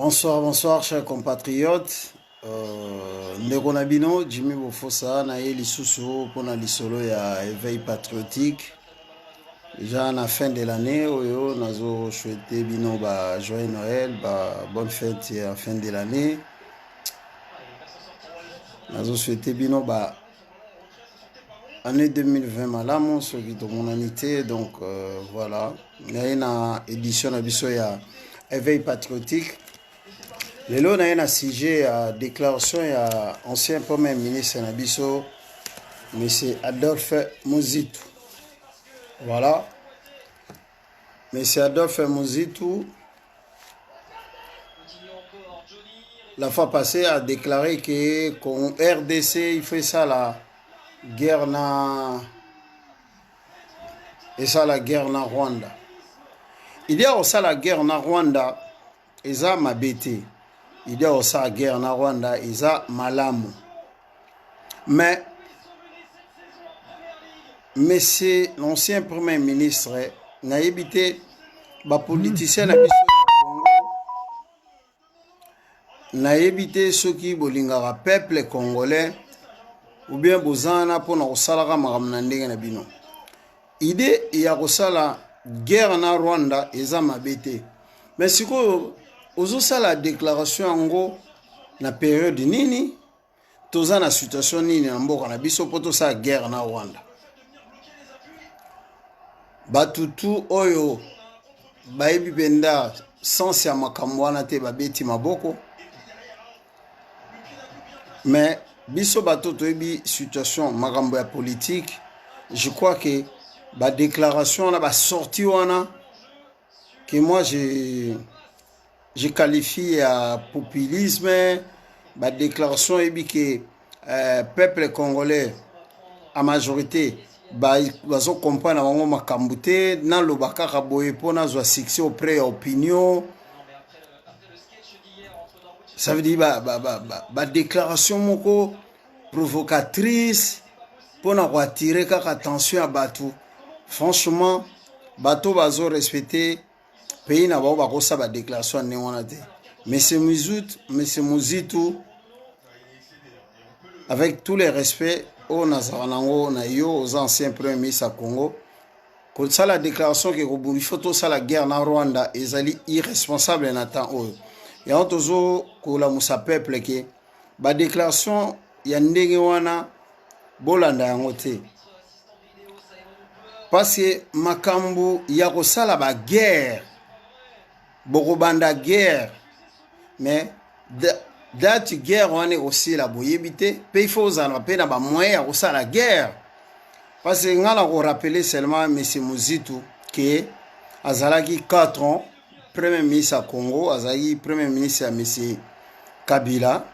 Bonsoir, bonsoir, chers compatriotes. Ndeko na bino, Jimmy Bofosa, na ye lisusu pour na lisolo ya éveil patriotique. Déjà à la fin de l'année, oyo nazo souhaité bino ba joyeux Noël, ba bonne fête à la fin de l'année. Nazo souhaité bino ba année 2020 malamu soki to monanité, donc voilà. Na ye na édition na biso ya éveil patriotique. Lelo na un sujet à déclaration ya ancien premier ministre Nabiso, M. Adolphe Muzitu. Voilà. M. Adolphe Muzitu, la fois passée, a déclaré que qu'en RDC, il fait ça la guerre na et ça la guerre na Rwanda. Il y a aussi la guerre na Rwanda, et ça m'a bêté. Il y a aussi la guerre na Rwanda, et ça malamu. Mais l'ancien premier ministre n'a évité les politiciens n'a évité ceux qui bolingara peuple congolais ou bien bozana pour na osala makamna ndenge na bino. Idée ya kosala guerre na Rwanda eza mabete. Mais siko ozosala déclaration yango na période nini toza na situation nini na mboka na biso poto sa guerre na Rwanda. Batutu oyo bayebi benda sans ya makambo wana te babeti maboko. Mais biso bato toyebi situation makambo ya politique, je crois que ba déclaration na ba sortie wana que moi je qualifie à populisme, ba déclaration ebi que peuple congolais à majorité bazo comprendre bango makambo te na lobaka ka boye pona zo succès auprès ya opinion. Ça veut dire ba déclaration moko provocatrice pour attirer attention à Batou. Franchement, Batou bazo respecter pays na ba ko sa ba déclaration ne wana te. Mais c'est Muzitu, avec tous les respects au Nazaranango na yo aux anciens premiers ministres à Congo, que ça la déclaration que il faut tout ça la guerre na Rwanda ezali irresponsable na temps oyo. Ya ontozo ko la musa peuple ke ba déclaration ya ndenge wana bolanda yango te. Parce que makambo ya ko sala ba guerre boko banda guerre mais date guerre wana aussi la boyebité pe il faut za na pe na ba moyen ya ko sala guerre. Parce que ngala ko rappeler seulement M. Muzitu que azalaki 4 ans premier ministre à Congo, Azaï, premier ministre à M. Kabila.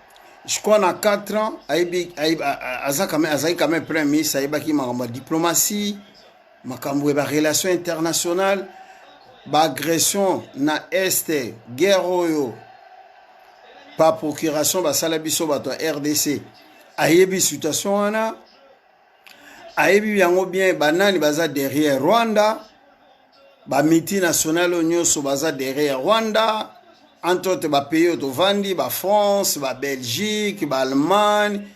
Je crois dans 4 ans, Azaï quand même premier ministre, Aïbaki ma diplomatie, ma relation internationale, ma agression na Est, guerre oyo, par procuration, Salabiso, RDC, Aïebi situation wana, Aïebi yango bien, banani baza derrière Rwanda. Ba multinational nyonso baza derrière Rwanda, entre autres ba pays autovandi, ba France, ba Belgique, ba Allemagne,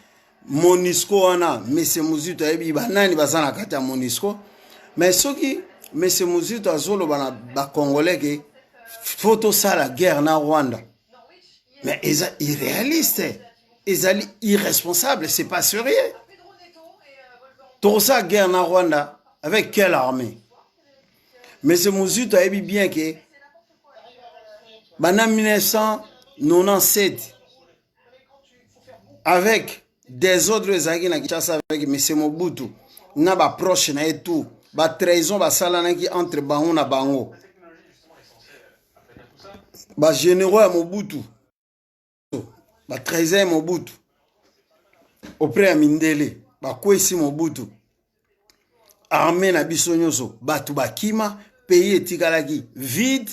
Monisco wana, M. Muzitu ayebi banani baza na kati ya Monisco. Mais soki M. Muzitu azolo bana ba congolais ke photo ça la guerre na Rwanda. Mais ils sont irréalistes, ils sont irresponsables, c'est pas sérieux. Tout ça guerre na Rwanda avec quelle armée? Mais ce Muzitu a dit bien que en 1997, avec des autres avec M. Mobutu, n'a pas proche na tout, ba trahison ba sala qui entre bango na bango. Ba généraux à Mobutu, ba trahison Mobutu. Auprès de Mindele, ba kwesi Mobutu. Armée na biso nyonso, batu bakima. Pays etikalaki vide.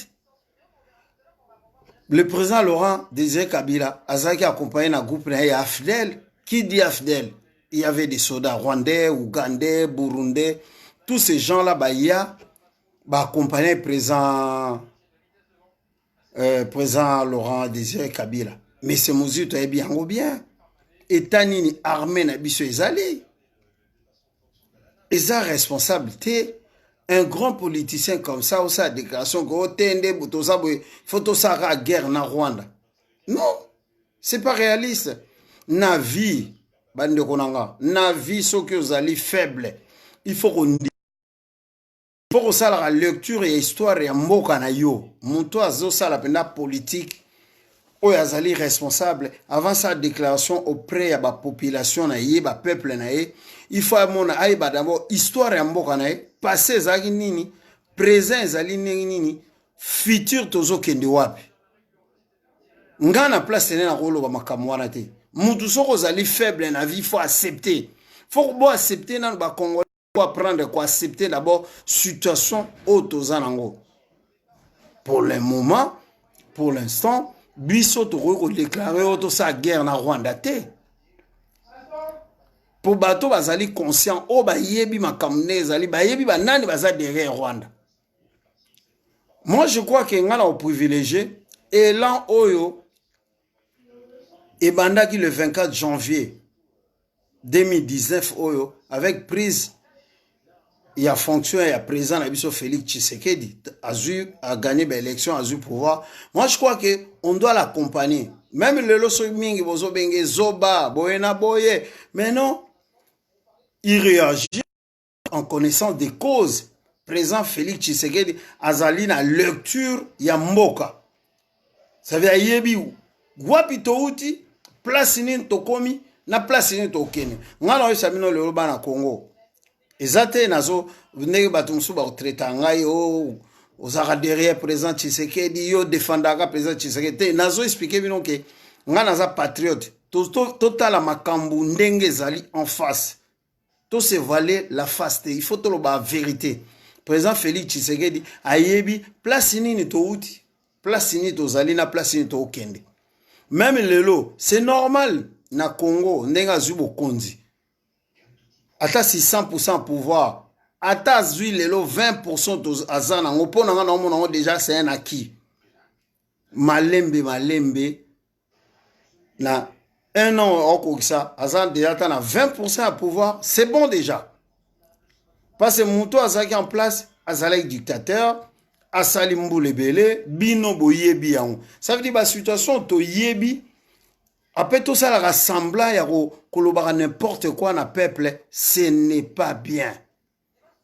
Le président Laurent Désiré Kabila azaki accompagné d'un groupe na AFDEL. Qui dit AFDEL? Il y avait des soldats rwandais, ougandais, burundais. Tous ces gens-là, accompagnaient le président président Laurent Désiré Kabila. Mais c'est mesure tu bien ou bien. État nini armée na biso ezali. Eza responsabilité. Un grand politicien comme ça, ou sa déclaration, il faut tout ça la guerre na Rwanda. Non, c'est pas réaliste. Na vie, bande konanga, na vie, ce que vous allez faible. Il faut qu'on dise. Il faut qu'on sache la lecture et histoire et mboka na yo. Monto azo sa la penda politique. O yazali responsable avant sa déclaration auprès de la population na ye, ba peuple na ye. Il faut amona aiba d'abord histoire ya mboka na ye, passé zali nini, présent zali nini, futur tozo kende wapi. Ngana place na rolo ba makamwana te. Mutu soko zali faible na vie, faut accepter. Faut bo accepter na ba Congolais, faut apprendre quoi accepter d'abord situation autozanango. Pour le moment, pour l'instant, biso to ko déclarer auto sa guerre na Rwanda te. Pour bato bazali conscient o ba yebi makamne zali ba yebi ba nani baza derrière Rwanda. Moi je crois que ngana au privilégié elan oyo et bandaki le 24 janvier 2019 oyo avec prise il y a fonction il y a président na biso Félix Tshisekedi a gagné l'élection a eu pouvoir. Moi je crois que on doit l'accompagner. Même le loso mingi bozo benge zoba boyena boye mais non il réagit en connaissance des causes. Président Félix Tshisekedi azali na lecture ya mboka. Ça veut dire yebi wapi to uti place ni tokomi na place ni tokene. Ngana oyo sabino le loba na Congo. Ezate nazo ndenge bato musu ba traiter ngai o ozaka derrière président Tshisekedi yo défendaka président Tshisekedi nazo expliquer bino que ngana za patriote total la makambu ndenge zali en face. Tout se valer la face. Il faut tout la vérité. Président Félix Tshisekedi ayebi place nini to uti, place nini to zalina, place nini to okende. Même lelo, c'est normal na Congo ndenga zubo konzi. Ata si 100% pouvoir, ata zui lelo 20% to azana ngopona nga na mona déjà c'est un acquis. Malembe na un an au Koksa, Azan déjà à 20% à pouvoir, c'est bon déjà. Parce que Mouto Azaki en place, Azalek dictateur, Asali Mboule Belé, Bino Boyebi. Ça veut dire que la situation to Yebi, après tout ça, la rassemblement, il y a kolobara n'importe quoi dans le peuple, ce n'est pas bien.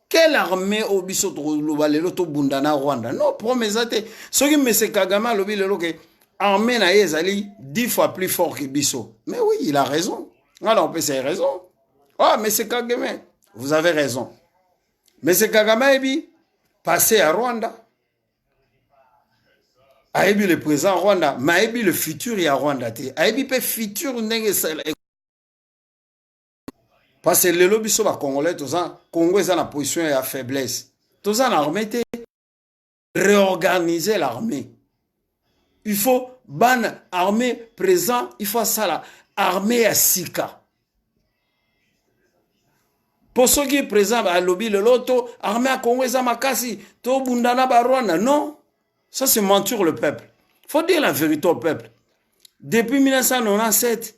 Quelle armée au biso to lobalelo to bundana Rwanda? Non, promesate. Ce qui me se Kagame lobi lelo que armée na ezali 10 fois plus fort que biso. Mais oui, il a raison. Alors on peut dire raison. Ah, mais c'est Kagame. Vous avez raison. Mais c'est Kagame ebi passé à Rwanda. Aebi le présent Rwanda, mais aebi le futur ya Rwanda te. Aebi pe futur ndenge sala. Parce que le lobby sur la Congolais, tous en Congo est en position de faiblesse. Tous en armée, réorganiser l'armée. Il faut ban armée présent, il faut ça là, armée à Sika. Pour ceux qui sont présents à lobby le loto, armée à Congo est en makasi, to bundana barwana. Non, ça c'est mentir le peuple. Il faut dire la vérité au peuple. Depuis 1997,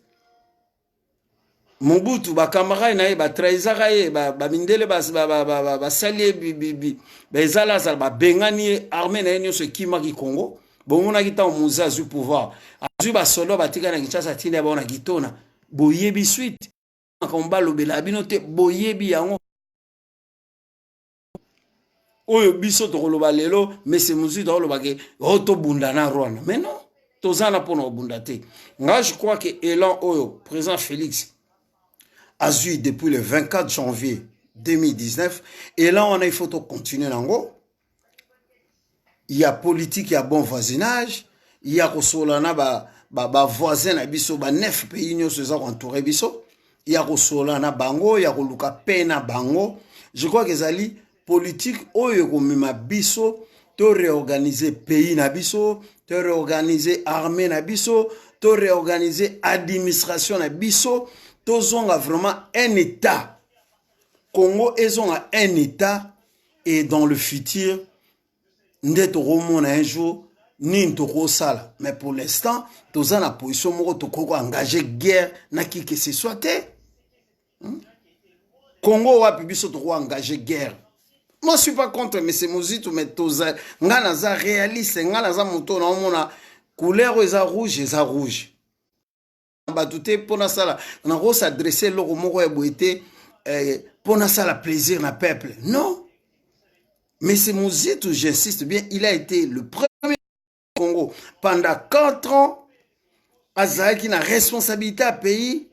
Mobutu ba kamara na ye ba traizaka ye ba mindele ba salie ba ezala za ba bengani armée na yenyo se kimaki Congo bomona kita muza zu pouvoir azu ba solo ba tika na Kinshasa tine ba na kitona boyebi suite komba lobela bino te boyebi yango oyo biso to koloba lelo mais c'est muzu to loba ke auto bundana Rwanda mais non tozana pona bundate nga je crois que élan oyo président Félix Azui depuis le 24 janvier 2019. Et là, on a il faut continuer en il y a politique, il y a bon voisinage. Il y a Rosolana, voisin, abiso, 9 pays nous sont entourés biso. Il y a Rosolana bango, il y a Roluka pena bango. Je crois que zali politique, oyo komima biso, to réorganiser pays na biso, to réorganiser armée na biso, to réorganiser administration na biso. Tous ont vraiment un État. Congo, ils ont un État. Et dans le futur, nous sommes un jour, ni toko sala. Mais pour l'instant, tous en la position moko toko engager guerre na qui que ce soit te. Congo wapi biso toko engager guerre. Moi je suis pas contre mais c'est Mozitu mais toza ngana za réaliste ngana za moto na mona couleur eza rouge. Batute pona sala na ko s'adresser loko moko ya boité pona sala plaisir na peuple. Non. Mais c'est Mozitu, j'insiste bien, il a été le premier Congo pendant 4 ans. Azaki na responsabilité à pays.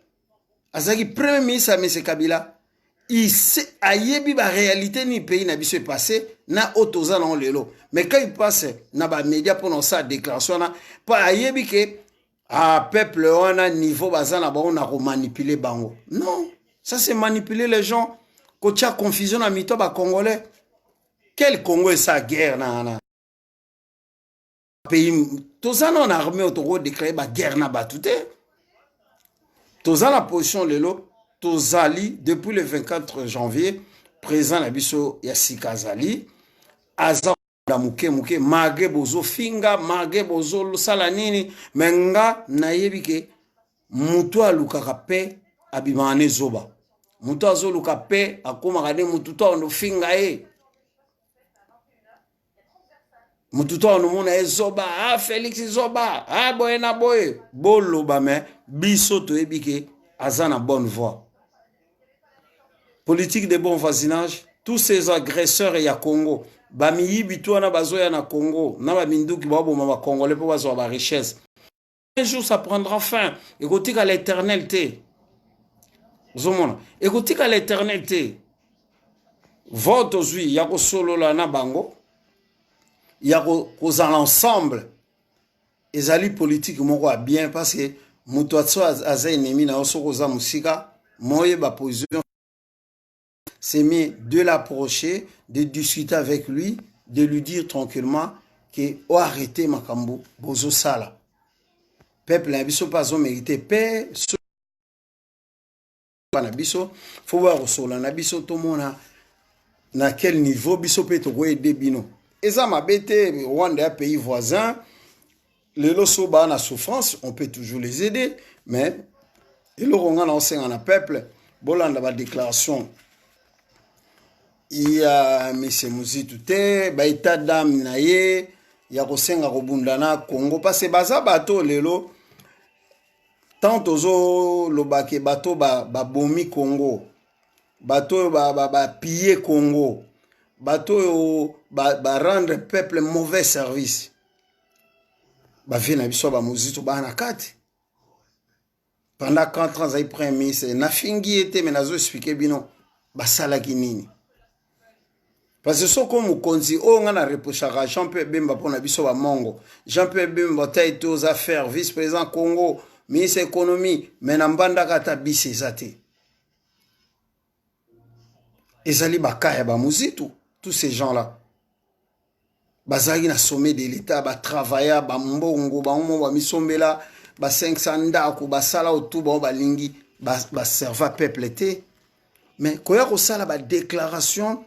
Azaki premier ministre à M. Kabila. Il sait ayebi ba réalité ni pays na biso passé na otoza na lelo. Mais quand il passe na ba média pour sa déclaration na pas ayebi que à peuple on a niveau bazana ba on a manipuler bango. Non, ça c'est manipuler les gens. Ko tia confusion na mito ba congolais. Quel Congo est sa guerre na pays toza na armée autoro déclarer ba guerre na batute. Toza la position lelo tozali depuis le 24 janvier présent na biso ya Sikazali aza da muke mage bozo finga mage bozo sala nini menga na yebike mutu alukaka pe abimane zoba mutu azoluka pe akoma kade mutu to ndo finga mutu to no mona zoba Félix zoba boye na boye boloba me biso to yebike aza na bonne voie. Politique de bon voisinage, tous ces agresseurs et ya Congo, bamiyi bitwana bazoya na Congo, na ba minduki babo mama congolais pour bazo ba richesse. Un jour ça prendra fin. Écoutez à l'éternité. Zomona, écoutez à l'éternité. Vote aujourd'hui, yako solo la na bango. Yako koza l'ensemble. Ezali politique moko a bien parce que mutuatso aza ennemi na oso koza musika, moye ba position c'est mieux de l'approcher, de discuter avec lui, de lui dire tranquillement que oh arrêtez makambo bozo sala. Peuple na biso pas mérité paix, na biso faut voir sola na biso to mona na quel niveau biso peut to aider bino. Eza mabete Rwanda pays voisin, les loso ba na souffrance, on peut toujours les aider, mais et le ronga na osenga na peuple bolanda ba déclaration. Il y a M. Mozitu te, ba état d'âme na ye, ya kosenga kobundana Congo parce que baza bato lelo tant ozo lobake bato ba bomi Congo, bato ba piller Congo, bato ba rendre peuple mauvais service. Ba vina biso ba Mozitu ba na kati. Pendant 4 ans za premier ministre na fingi était mais nazo expliquer bino ba sala kinini. Parce que ce comme Mokonzi, on a reproché à Jean-Pierre Bemba pour Nabiso à Mongo. Jean-Pierre Bemba a été aux affaires, vice-président Congo, ministre de l'économie, mais Nambanda Kata Bisi Zate. Et Zali Bakaya Bamuzitu, tous ces gens-là. Bazali na sommet de l'État, ba travailler, ba mbongo, ba omo, ba misombela, ba 500 ndaku, ba sala otu, ba lingi, ba serva peuple été. Mais quand il y a une déclaration,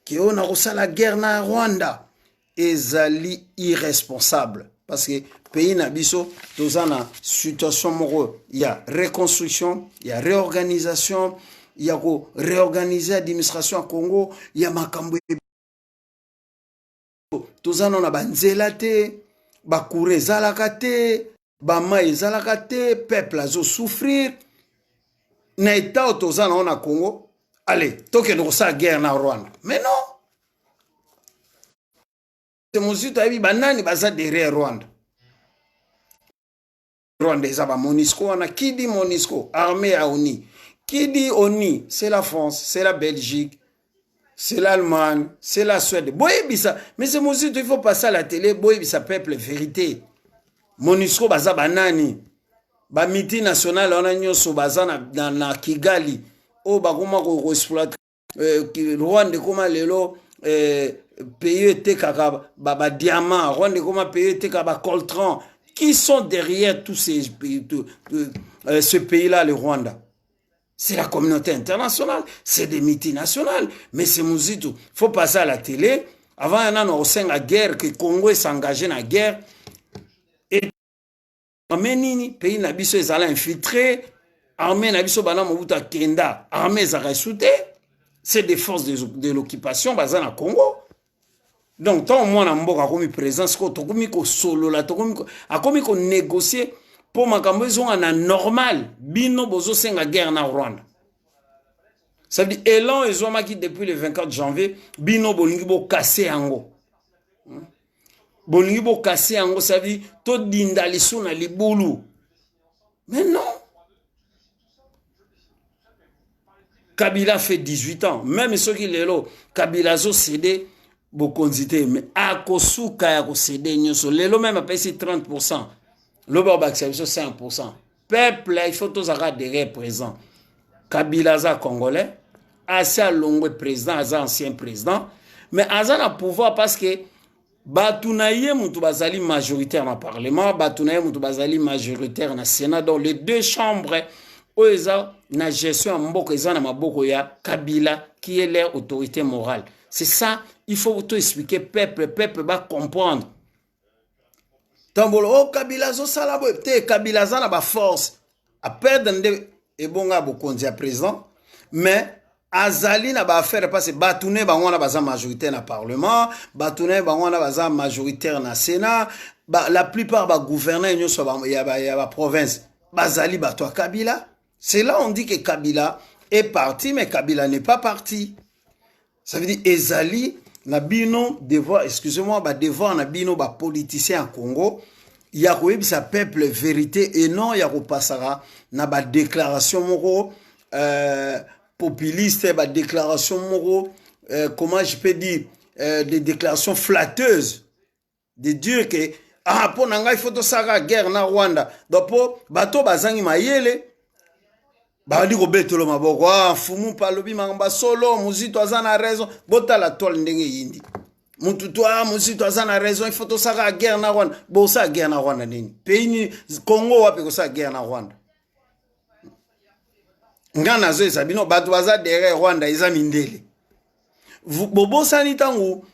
que on a reçu la guerre na Rwanda ezali irresponsable parce que pays na biso tozana situation moko il y a reconstruction, il y a réorganisation, il y a réorganiser l'administration à Congo, il y a makambo tozana na banzela te bakure zalaka te bama ezalaka te peuple azo souffrir na état tozana na Congo. Allez, toke nous ça guerre na Rwanda. Mais non. C'est Mozitu abi banani baza derrière Rwanda. Rwanda ezaba Monisco on a qui dit Monisco, armée à ONU. Qui dit ONU, c'est la France, c'est la Belgique, c'est l'Allemagne, c'est la Suède. Boye bisa, mais c'est Mozitu il faut passer à la télé, boye bisa peuple vérité. Monisco baza banani. Ba miti national on a nyoso baza na Kigali. Oh bakoma ko exploiter Rwanda koma lelo pays était kaka ba diamant Rwanda koma pays était kaka coltran qui sont derrière tous ces pays ce pays là le Rwanda c'est la communauté internationale c'est des multinationales mais c'est Mozitu faut passer à la télé Avant, il y a une guerre, que le Congo s'engagé dans la guerre. Et le pays nabiso est allé infiltrer. Armée nabiso bana mobuta kenda. Armée zara soute. C'est des forces de l'occupation basées dans le Congo. Donc, tant au moins, on a commis présence, on a commis solo, on a commis négocier pour que ils ont un normal. Bino bozo senga guerre na Rwanda. Ça veut dire, élan, ils ont marqué depuis le 24 janvier, bino bolingi bo cassé ango. Bolingi bo cassé ango, ça veut dire, to dinda lisu na libulu. Mais non. Kabila fait 18 ans. Même ceux qui l'élo, Kabila zo cédé, beaucoup d'idées. Mais à Kosuka, ya ko cédé, nyoso. L'élo même a payé 30%. L'oba baksa, 5%. Peuple, il faut tous adhérer présent. Kabila za congolais. Asia Longwe président, Aza ancien président, mais Aza na pouvoir parce que Batounaye Moutou Bazali majoritaire dans le Parlement, Batounaye Moutou Bazali majoritaire dans le Sénat, donc les deux chambres, Oeza na gestion en Mboko, Eza na Maboko ya Kabila qui est leur autorité morale. C'est ça, il faut tout expliquer, peuple va comprendre. Tambolo, oh Kabila zo salabo, Kabila za na ba force, à perdre et bon gars beaucoup à présent, mais Azali na ba affaire parce que Batouné ba wana baza majoritaire na parlement, Batouné ba wana baza majoritaire na sénat, la plupart ba gouverneurs nyoso ba ya ba province, bazali ba toi Kabila. C'est là on dit que Kabila est parti mais Kabila n'est pas parti. Ça veut dire Ezali na bino devoir, excusez-moi, ba devoir na bino ba politicien en Congo, ya ko sa peuple vérité et non ya ko passara na ba déclaration moko populiste, bah, déclaration moraux, comment je peux dire, des déclarations flatteuses, de dire que, ah, pour nanga, il faut tout ça, la guerre na Rwanda. Donc, pour, bateau, bazangi maïele, bah, dit, robeto lo maboko, ah, fumu palobi, mamba solo, muzito azana raison, bota la toile ndenge yindi. Mututo, ah, muzito azana raison, il faut tout ça, la guerre na Rwanda. Bon, ça, guerre na Rwanda, nini. Pays ni, Congo, wapi, ça, guerre na Rwanda. Ngana zo ezabino bato baza derrière Rwanda eza mindele. Bobosani tangu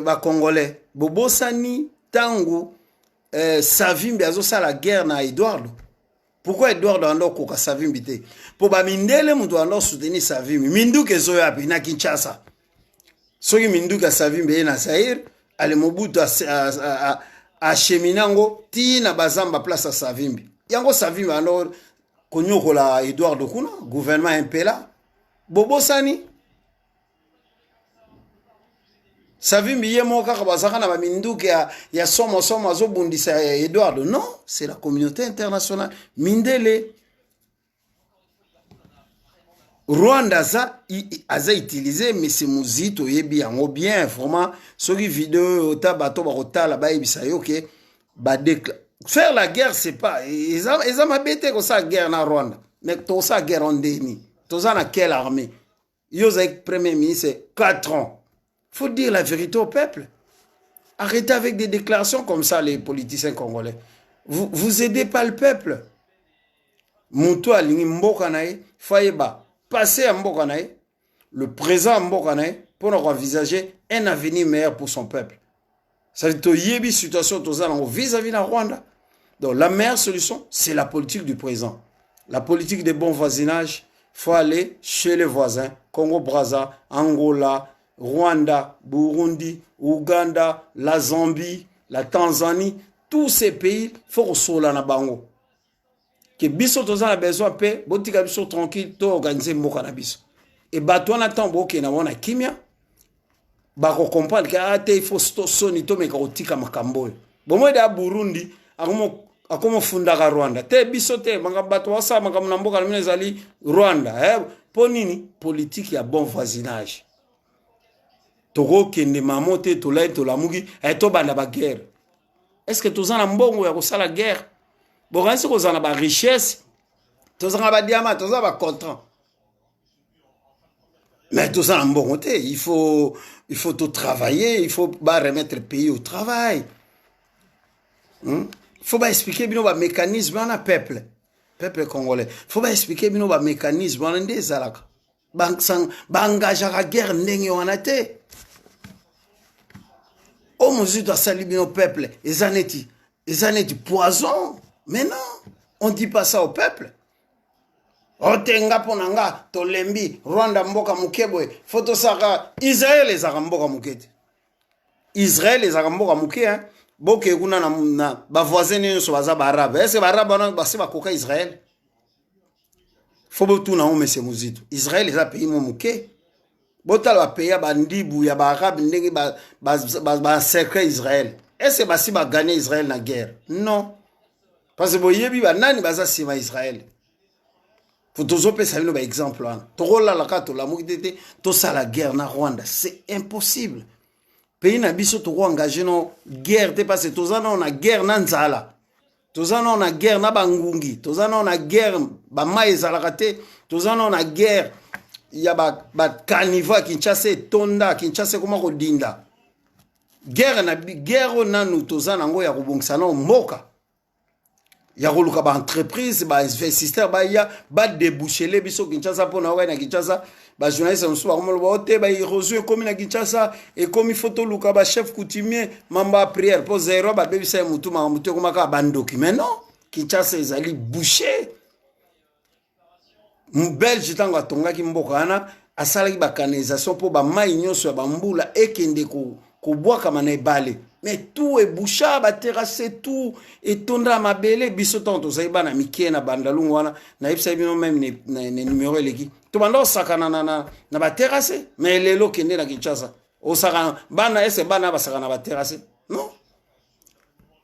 ba congolais. Bobosani tangu Savimbi azosa la guerre na Eduardo. Pourquoi Eduardo ando koka Savimbi te? Po ba mindele mutu ando soutenir Savimbi. Minduke zo yapi na Kinshasa. Soki minduka Savimbi na Zaire, ale Mobutu a cheminango ti na bazamba place à Savimbi. Yango Savimbi ando Konyoko la Edouard Dokuna, gouvernement impela, Bobo Sani. Savimbi ye moka kabazaka na bamindu ya somo zo bundisa Edouard. Non, c'est la communauté internationale. Mindele. Rwanda a utilisé mais c'est muzito yebi yango bien vraiment ceux qui vidéo ota bato barota là-bas ibisa yo ke ba déclare. Faire la guerre, c'est pas. Ils ont habité comme ça, guerre en Rwanda. Mais tout ça, guerre en déni. Tout ça, dans quelle armée? Ils ont été premier ministre 4 ans. Il faut dire la vérité au peuple. Arrêtez avec des déclarations comme ça, les politiciens congolais. Vous aidez pas le peuple. Moutou alingi mbokanae, Fayeba, passez à mbokanae, le présent mbokanae, pour nous envisager un avenir meilleur pour son peuple. Ça veut dire qu'il y a situation vis-à-vis de la Rwanda. Donc la meilleure solution, c'est la politique du présent. La politique de bon voisinage, il faut aller chez les voisins, Congo-Brazza, Angola, Rwanda, Burundi, Ouganda, la Zambie, la Tanzanie, tous ces pays, il faut que na bango. Que biso toza na besoin paix, botika biso tranquille, to organiser mboka na biso. Et bato na tambo ke na wana kimia, bako comprendre que il faut soni to meka otika makambo. Bomo da Burundi, akomo fundaka Rwanda. Te biso te manga bato wasa manga mnamboka na ezali Rwanda. Po nini politique ya bon voisinage. Toko kende mamote to lai to lamugi to banda ba guerre. Est-ce que tozana mbongo ya kosala guerre? Bon, est-ce que tozana ba richesse? Tozana ba diamant, tozana ba contrat. Mais tout ça en bon côté, il faut tout travailler, il faut remettre le pays au travail. Il faut expliquer bien le mécanisme dans le peuple congolais. Il faut expliquer bien le mécanisme dans les alaka. Engager la guerre n'engue on a été. Oh mozito asali bino peuple, ezaneti poison. Mais non, on dit pas ça au peuple. Otenga ponanga tolembi Rwanda mboka mukebwe photo saka Israël ezaka mboka mukete. Israël ezaka mboka muke hein. Boke kuna na ba voisin nyonso baza ba arabe. Est-ce ba arabe na basi bakoka Israël? Faut tout na o monsieur mozito. Israël eza pays mo muke. Botala ba pays ya bandibu ya ba arabe ndenge ba secret Israël. Est-ce basi ba gagner Israël na guerre? Non. Parce que boyebi ba nani baza sima Israël. Faut toujours penser à exemple là. Torola la kato la mukitete to sala guerre na Rwanda, c'est impossible. Pays na biso to engagé no guerre te parce que tozana on a guerre na nzala. Tozana on a guerre na bangungi, tozana on a guerre ba mai ezalaka te, tozana on a guerre ya ba kaniva Kinshasa tonda Kinshasa koma ko dinda. Guerre nanu tozana ngo ya kubongisa na mboka. Ya koluka ba entreprise ba investisseur ba déboucher les biso Kinshasa pona wa na Kinshasa ba journaliste musu ba komolo ba ote ba érosion comme na Kinshasa et comme photo luka ba chef coutumier mamba prière pour zéro ba bebisa mutu ma mutu koma ka ba document non Kinshasa ezali boucher Belge tango atonga ki mboka ana asala ki ba canalisation pour ba mai nyonso ba mbula ekende ko bois kama na ebale. Mais tout est bouché, ba terrasser tout et tondra mabele biso tonto zaiba na mikie na bandalungu wana na ipsa bino même ne numéro eleki to banda osakana na ba terrasser mais lelo kende na Kinshasa osakana bana ese bana basakana ba terrasser non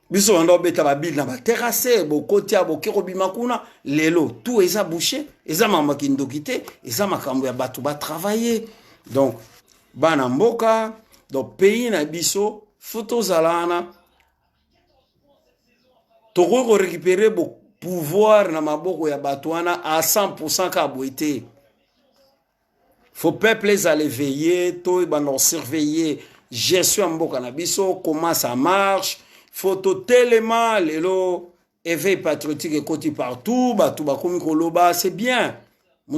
biso banda beta ba bil na ba terrasser bo kotia bo kerobima kuna lelo tout eza bouché eza mama kindokite eza makambo ya batu ba travailler donc bana mboka donc pays na biso photos alana toko récupérer le pouvoir na maboko ya batwana à 100% ka boité. Faut peuple les aller veiller, to ban surveiller gestion mboka na biso comment ça marche, faut tellement lelo éveil patriotique et côté partout, batu ba komi koloba, c'est bien.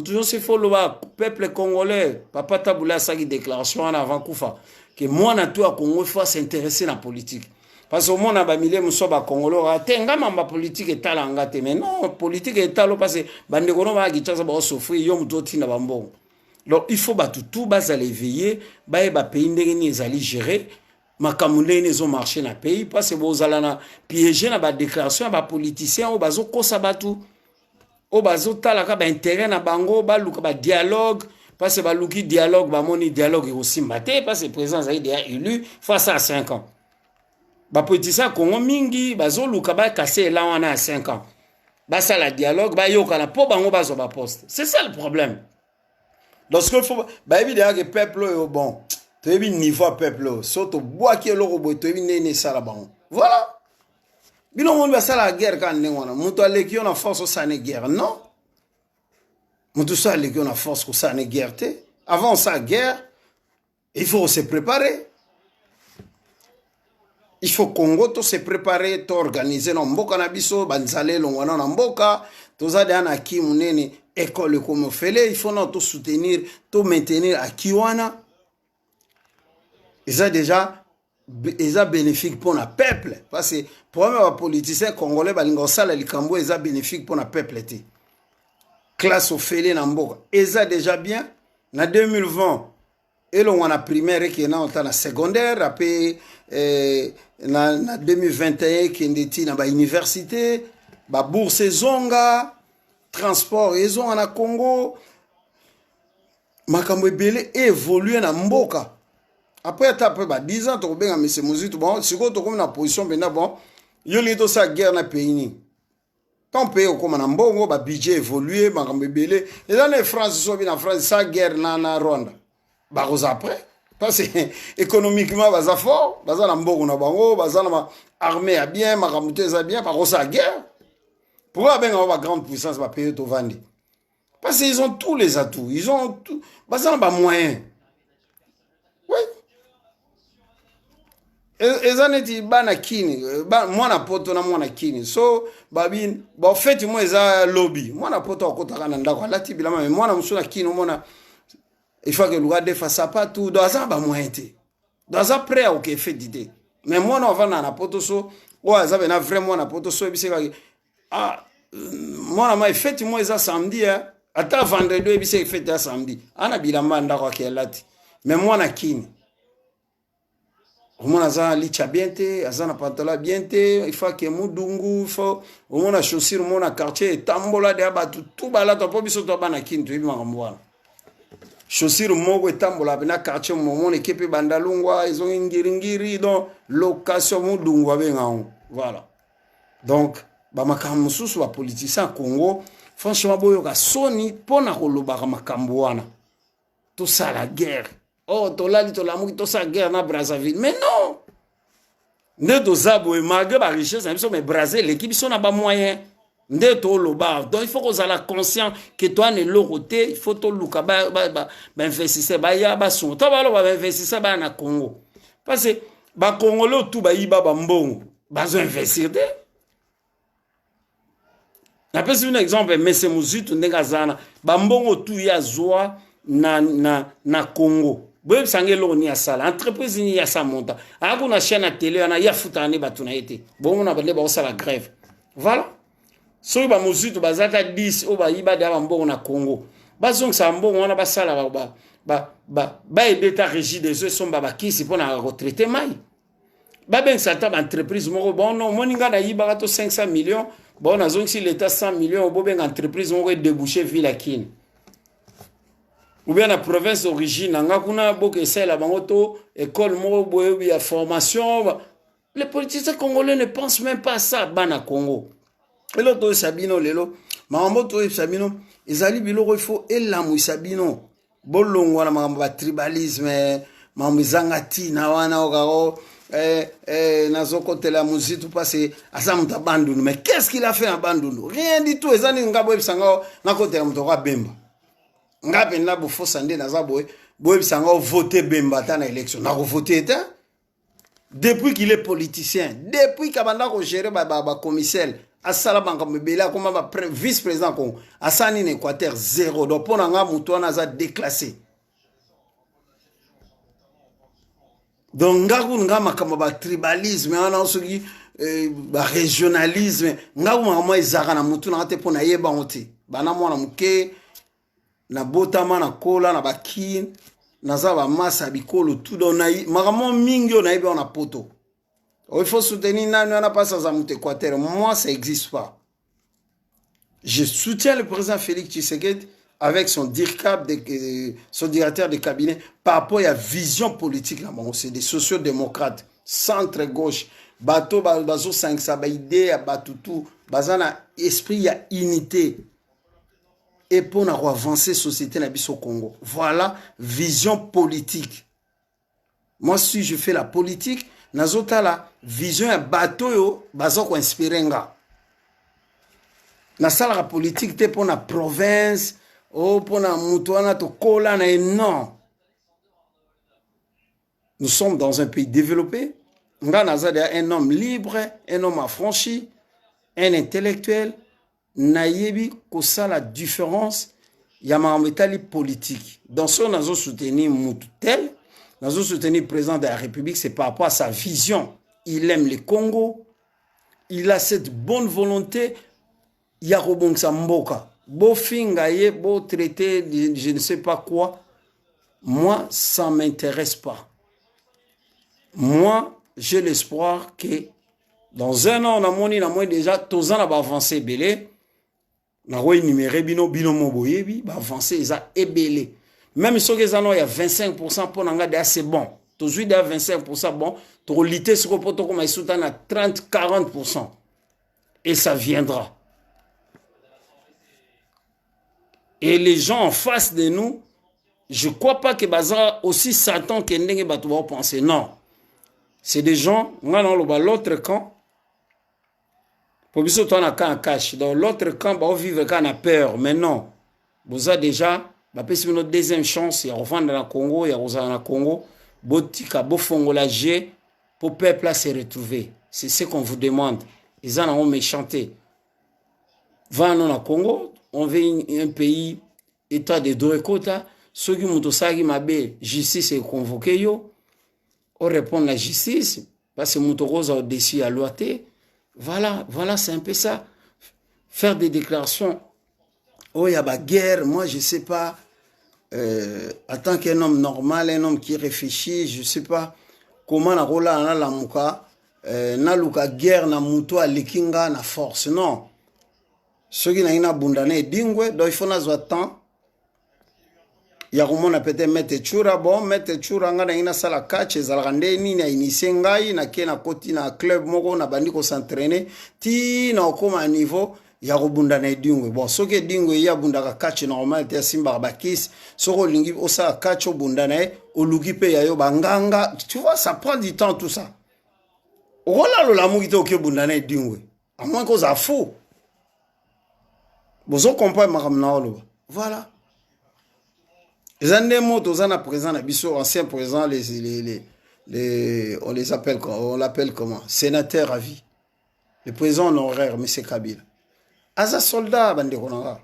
Toujours c'est faut le peuple congolais, papa Taboula sa déclaration avant Koufa que moi na tout à Congo faut s'intéresser à la politique parce que moi na ba milieu muso ba Congolo tenga mamba politique et talanga te mais non politique et talo parce que bande kono ba kitasa ba souffrir yo muto tina ba mbongo donc il faut ba tout bas aller veiller ba pays ndenge ni ezali gérer makamune ne zo marché na pays parce que bozala na piéger na ba déclaration ba politiciens o bazo kosa batu o bazo talaka ba intérêt na bango ba luka ba dialogue parce que baluki dialogue ba moni dialogue aussi maté parce que président Zaï déjà élu face à 5 ans ba politicien Congo mingi bazo luka ba casser là on a 5 ans ba ça la dialogue ba yoka na po bango bazo ba poste c'est ça le problème donc ce qu'il faut ba évidemment que peuple bon to ebi niveau peuple surtout bois qui lo robo to ebi nene sala bango voilà bino mon ba sala guerre kan ne wana muto aleki on a force au sane guerre non tout ça, les gens ont force pour ça, une guerre. Avant ça, guerre, il faut se préparer. Il faut Congo tout se préparer, tout organiser. Non, mboka na biso, banzale longwana na mboka. Tout ça, d'un aki munene école comme fele. Il faut non tout soutenir, tout maintenir aki wana. Et ça déjà, ils ont bénéfique pour le peuple. Parce que pour les politiciens congolais, balingosala likambo, ils ont bénéfique pour le peuple. Classe au félé Namboka. Et ça déjà bien. En 2020, et l'on a primaire qui est dans la secondaire. Après, en 2021, qui est dans l'université. Bourse zonga. Transport et zon en Congo. Makambo belé évolué dans Mboka. Après, après 10 ans, tu as bien M. Mouzit. Bon, si tu as une position, bon, il y a eu sa guerre dans le pays. Tant pays comme en Mbongo, le budget évolué, et dans les France, en France, sa guerre na Rwanda. Après, parce que économiquement, c'est fort, baza na Mbongo na bango, baza na armée à bien, makamute à bien, par sa guerre. Pourquoi ben avoir grande puissance va payer tout vendre? Parce qu'ils ont tous les atouts, ils ont tout, baza na moyen. Oui. Ezaneti bana kini mwana poto na mwana kini so babin ba fait moi eza lobby mwana poto akotaka na ndako alati bilama mais mwana musuna kini mwana il faut que le gars fasse ça pas tout dans ça ba moyen té dans ça prêt au que fait d'idée mais moi on va na potoso o azabe na vraiment na potoso biseka ah moi na fête moi ça samedi ata vendredi biseka fête ya samedi ana bilamba ndako akelati mais moi na kini omona aza licha bien te aza na pantalon bien te il faut que mudungu il faut omona chaussure omona quartier etambola de abatu tout balata po biso to bana kini to yebi makambo wana chaussure moko etambola na quartier momona ekepe bandalungwa ezongi ngiringiri donc location mudungu abenga voilà donc bamakambo mosusu bapoliticien Congo franchement boyoka soni mpona kolobaka makambo wana tosala guerre oh tolali tolamuki tosala guerre na Brazzaville mais non nde toza boye malgré barichesse na biso mais Brazzaville eleki biso na bamoyen nde toloba donc il faut kozala conscient que toi ne eloko te il faut toluka bainvestisseur baya basunga to baloba bainvestisseur baya na Congo parce que bakongole otu bayiba bambongo bazoinvestir te napesi un exemple mese mozitu ndenge azana bambongo tu ya zwa na Congo boye sange eloko ni asala entreprise ni ya sa monta akuna chaîne à télé ana ya futane batuna ete bon na bale ba osala grève voilà soki ba mozitu bazaka 10 o bayiba da bambongo na Congo bazongisa mbongo wana basala ba ebeta régie des eaux somba bakisi pona retraiter mai babengisa ta entreprise moko bon non moninga na yiba to 500 millions bon azongi si l'état 100 millions bobenga entreprise moko déboucher ville akine ou bien la province d'origine nga kuna boke esala bango to école moko boye ya formation les politiciens congolais ne pensent même pas à ça bana Congo elo to sabino lelo makambo to sabino ezali biloko il faut elamu sabino bolongo na makambo ba tribalisme makambo zangati na wana okao nazokotela muzitu parce asa muta bandundu mais qu'est-ce qu'il a fait en bandundu rien du tout ezani ngabo ebisanga na kotela muto kwa bemba ngape na bo fosa nde naza boye ebisanga voter bemba ta na élection na ko voter ta depuis qu'il est politicien depuis kabanda ko gérer ba commissaire asala banka mebela comme ba vice-président Congo asani en Équateur 0 donc pona nga muto na za déclassé donc ngaku nga makamba ba tribalisme ana osoki ba régionalisme ngaku mama ezaka na mutu na te pona yeba ngote bana mwana muke na botama na kola na bakin naza ba masa bikolo tout don na makamo mingi on aibe on a poto il faut soutenir nani on a pas ça mutu Équateur moi ça existe pas je soutiens le président Félix Tshisekedi avec son DIRCAP, son directeur de cabinet, par rapport à la vision politique, c'est des sociodémocrates, centre-gauche, bateau, bazo 5, ça va idée, batoutou, bazana esprit, il y a unité. Et pour avancer la société au Congo. Voilà, vision politique. Moi, si je fais la politique, nazota la vision ya bateau, bazo ko inspirer nga. Na sala la politique, te pour la province, oh, pona mutuana to kola na non. Nous sommes dans un pays développé. Ngana un homme libre, un homme affranchi, un intellectuel. Nayebi kosa la différence. Yama metali politique. Dans ce nazo soutenir mututel, nazo soutenir le président de la République, c'est par rapport à sa vision. Il aime le Congo. Il a cette bonne volonté. Yarobong Samboka. Beau fingaye, beau traité, je ne sais pas quoi. Moi, ça ne m'intéresse pas. Moi, j'ai l'espoir que dans un an, on a déjà, tous ans, on va avancer belé. On va énumérer bino moboyebi, va avancer, ils ont ébélé. Même si il y a 25% pour nous, c'est bon. Toujours il y a 25% bon. Pour lutter sur le poteau, comme ils à 30-40%. Et ça viendra. Et les gens en face de nous, je ne crois pas que Baza aussi Satan que Ndenge Batouba penser. Non. C'est des gens, l'autre camp, pour que toi, on a un cache. Dans l'autre camp, on vivre quand on a peur. Mais non. Vous avez déjà, c'est notre deuxième chance. Il y a revendre dans le Congo, il y a dans le Congo. Botika, Bofongolagé, pour le peuple se retrouver. C'est ce qu'on vous demande. Ils en ont méchanté. Va dans le Congo. On veut un pays, état de droit, ceux qui m'ont dit que la justice est convoquée, on répond à la justice, parce que Moutorosa au-dessus à l'OAT. Voilà, c'est un peu ça. Faire des déclarations. Oh, il y a la guerre, moi je ne sais pas. En tant qu'un homme normal, un homme qui réfléchit, je ne sais pas comment la rola na la muka, na luka guerre na muto a lekinga na force. Non. Ceux qui n'ont pas bundane dingwe, donc il faut n'avoir temps. Il y a comment peut-être mettre chura bon, mettre chura nga na ina sala catch ezalande ni na initier ngai na kena koti na club moko na bandi ko s'entraîner ti na okoma niveau ya robundana dingwe bon soke dingwe ya bundaka catch normal te simba bakis soko lingi osa catch obundana olugi pe ya yo banganga tu vois ça prend du temps tout ça ola lo la mukito ke bundana dingwe à moins qu'on a fou bozo comprendre makamna olo voilà les années motos on a présent na biso ancien président on les appelle on l'appelle comment sénateur à vie le président honoraire M. Kabila aza soldat bande konanga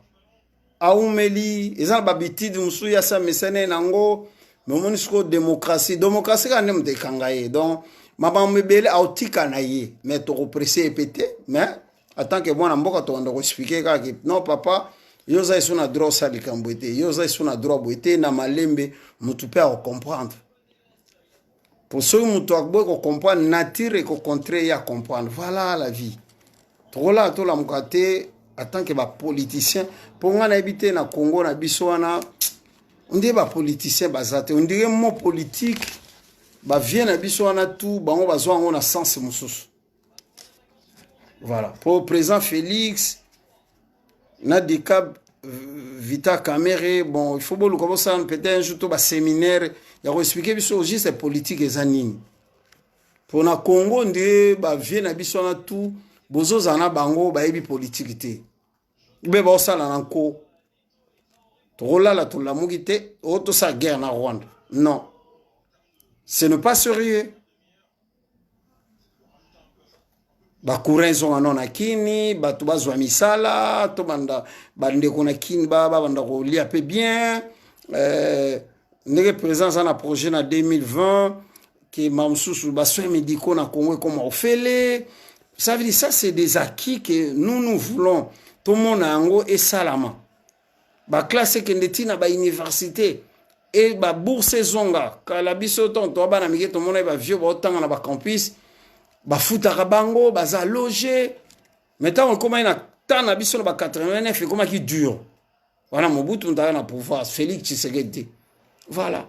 aumeli ezana babitide musu ya sa mesene nango monisco démocratie ka nem de kangaye donc mabambele autika na ye mais to represser pété mais attends que moi na mboka to ndo expliquer ka non papa yoza isuna droit sa likambwete yoza isuna droit boete na malembe mutu pe a comprendre pour ceux mutu akbo ko comprendre nature et ko contrer ya comprendre voilà la vie to la mukate en tant que politicien pour nga na habiter na Congo na biso wana on dit politicien bazate on dirait mot politique ba vient na biso wana tout bango bazwa ngo na sens mususu voilà pour président Félix na décap Vita Kamere bon il faut bolo comme ça peut-être un jour to ba séminaire ya ko expliquer biso juste politique ezanini pour na Congo ndé ba vient na biso na tout bozo zana bango ba yebi politique te be ba osala na nko to la to la mugite auto sa guerre na Rwanda non ce n'est pas sérieux ba kurenzo ngano na kini batu bazwa misala to banda bande kona kini banda ko lia pe bien ndenge présence na projet na 2020 qui mamsusu ba soins médicaux na Congo comme on fait ça veut dire ça c'est des acquis que nous voulons tout le monde ango et salama ba classe que ndetina ba université et ba bourse zonga kala biso ton to bana mike to mona ba vieux ba tanga na ba campus ba futaka bango baza loger maintenant comment ina tana biso na ba 89 comment qui dure voilà Mobutu ndaka na pouvoir Félix Tshisekedi voilà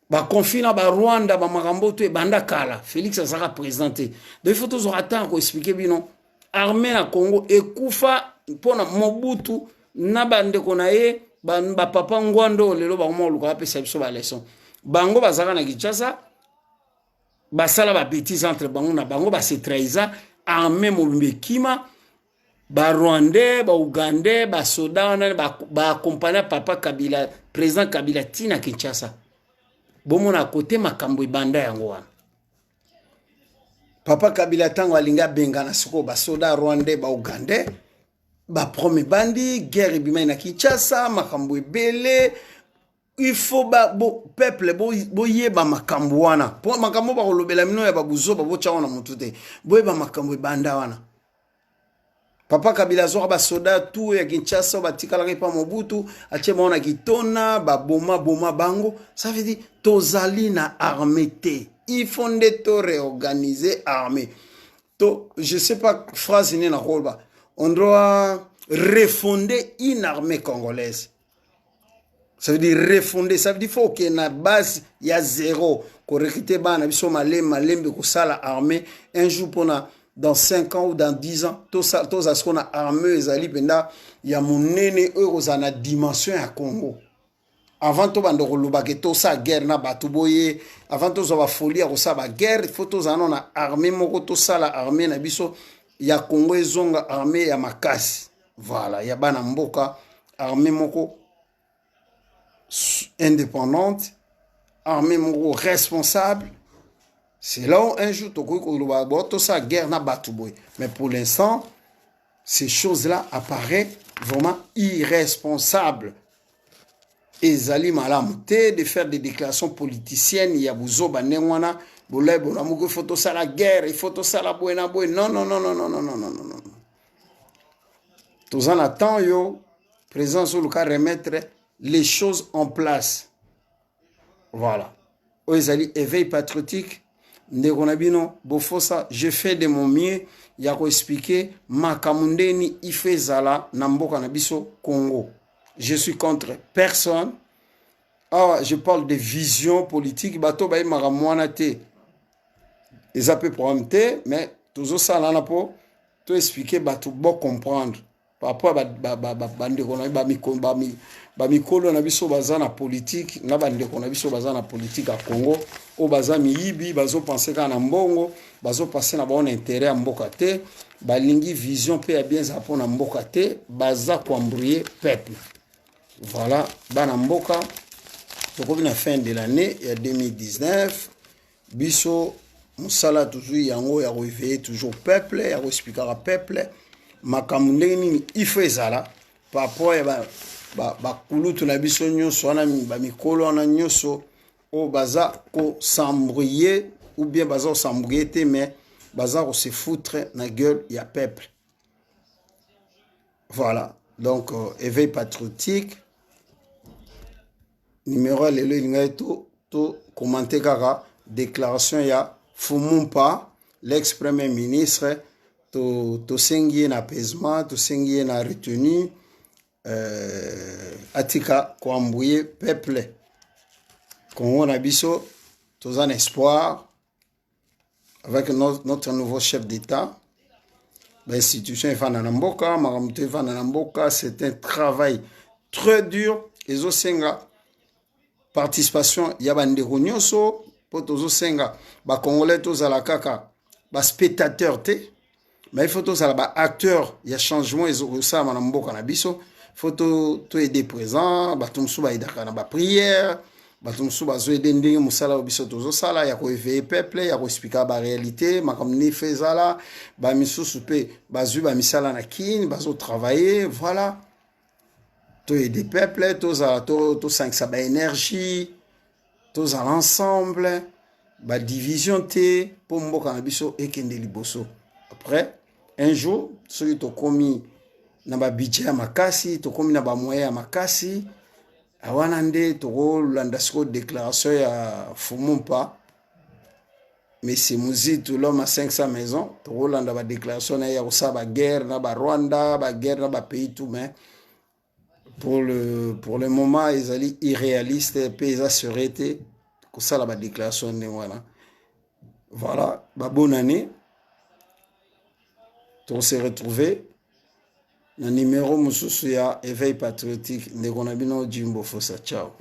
ba confina ba Rwanda ba makambo to e banda kala Félix azaka présenté donc il faut toujours attendre ko expliquer bino armée na Congo ekufa pona Mobutu na bande konaye ba papa ngwando lelo ba mo luka pesa biso ba leçon bango bazaka na Kinshasa basala ba bêtise entre bango na bango ba se trahisa armée mobimbe kima ba Rwandais ba Ougandais ba soda ba accompagner papa Kabila président Kabila tina Kinshasa bomo na côté makambo ibanda yango wana papa Kabila tango alinga benga na soko ba soda Rwandais ba Ougandais ba prome bandi guerre bima na Kinshasa makambo ebele il faut ba peuple bo yeba makambo wana po makambo ba kolobela mino ya babuzo ba bocha wana mutute bo yeba makambo ibanda wana papa Kabila zo ba soda tout ya Kinshasa ba tikala pa Mobutu atie mona kitona ba boma bango ça veut dire tozali na armée te il faut to réorganiser armée to je sais pas phrase ni na rolba on doit refonder une armée congolaise. Ça veut dire refonder, ça veut dire faut qu'il y ait une base, il y a zéro. Qu'on recrute bana biso malembe ko sala armée un jour dans 5 ans ou dans 10 ans tout ça ce qu'on a armée ezali penda ya monene eurozana dimension ya Congo. Avant to bando ko lobake to sa guerre na batu boye, avant to zo ba folie ko sa ba guerre, il faut to zana na armée moko to sala armée na biso ya Congo ezonga armée ya makasi. Voilà, ya bana mboka armée moko indépendante, armée moko responsable. C'est là où un jour tout ça guerre na batuboy. Mais pour l'instant, ces choses-là apparaissent vraiment irresponsables. Et Zali Malam de faire des déclarations politiciennes, il y a bouzo banengwana Boulay Bonamugo, il faut ça la guerre, il faut ça la buena buena. Non, non, non, non, non, non, non, non, non, non. Tous en attendant, yo, présent sur le cas remettre les choses en place. Voilà. Oezali éveil patriotique. Ndegonabino, Bofosa, je fais de mon mieux. Yako expliquer Makamundeni Ifezala Namboka Nabiso Congo. Je suis contre personne. Ah, je parle de vision politique. Bato bayi maramwana te. Ils appellent programme te, mais toujours ça là pour tout expliquer bato bon comprendre. Par rapport à mikolo na biso baza na politique, na bandeko na biso baza na politique à Congo, o baza miyibi, bazo penser ka na mbongo, bazo passer na bon intérêt à mboka te, balingi vision pe ya bien za pona mboka te, baza ko embrouiller peuple. Voilà, bana mboka, toko na fin de l'année, il y a 2019, biso musala toujours yango ya réveiller toujours peuple, ya expliquer à peuple. Makamundeni ifezala par rapport ba kulutu na biso nyonso wana ba mikolo wana nyonso o baza ko s'embrouiller ou bien baza ko s'embrouiller te mais baza ko se foutre na gueule ya peuple. Voilà, donc éveil patriotique numéro lelo linga to commenter kaka déclaration ya Fumumpa, l'ex-premier ministre. To sengi na apaisement, to sengi na retenu, atika ko embrouiller peuple. Congo na biso, tous en espoir, avec notre nouveau chef d'État, l'institution Fananamboka, Maramute Fananamboka, c'est un travail très dur. Et zo senga participation yabandeko nyonso, po tozo senga ba Congolais tozala kaka ba spectateur te. Mais il faut tous les acteurs, il y a changement, ils ont ça, madame Boka Nabiso. Il faut tout aider présent, batum souba idaka na ba prière, batum souba zo aider ndenge musala obiso tozo sala, ya ko éveiller peuple, ya ko expliquer ba réalité, makamni fezala, ba misusu pe bazu ba misala na kin, bazo travailler, voilà. Tout aider peuple, tous à tout 5 ça ba énergie, tous à l'ensemble, ba division te pour Mboka Nabiso et kende liboso. Après, un jour, ceux qui ont commis na ba budget makasi, to commis na ba moyen makasi, awanande to landasko déclaration ya Fumumpa, mais c'est Mouzitu l'homme à 500 maisons, to landa ba déclaration na ya ba guerre na ba Rwanda, ba guerre na ba pays tout mais pour le moment ils allaient irréalistes pays à sereté, ko ça la ba déclaration ne voilà. Voilà, ba bonne année. On s'est retrouvé dans le numéro Moussousouya éveil patriotique. Negonabino Jimbo Fossa. Ciao.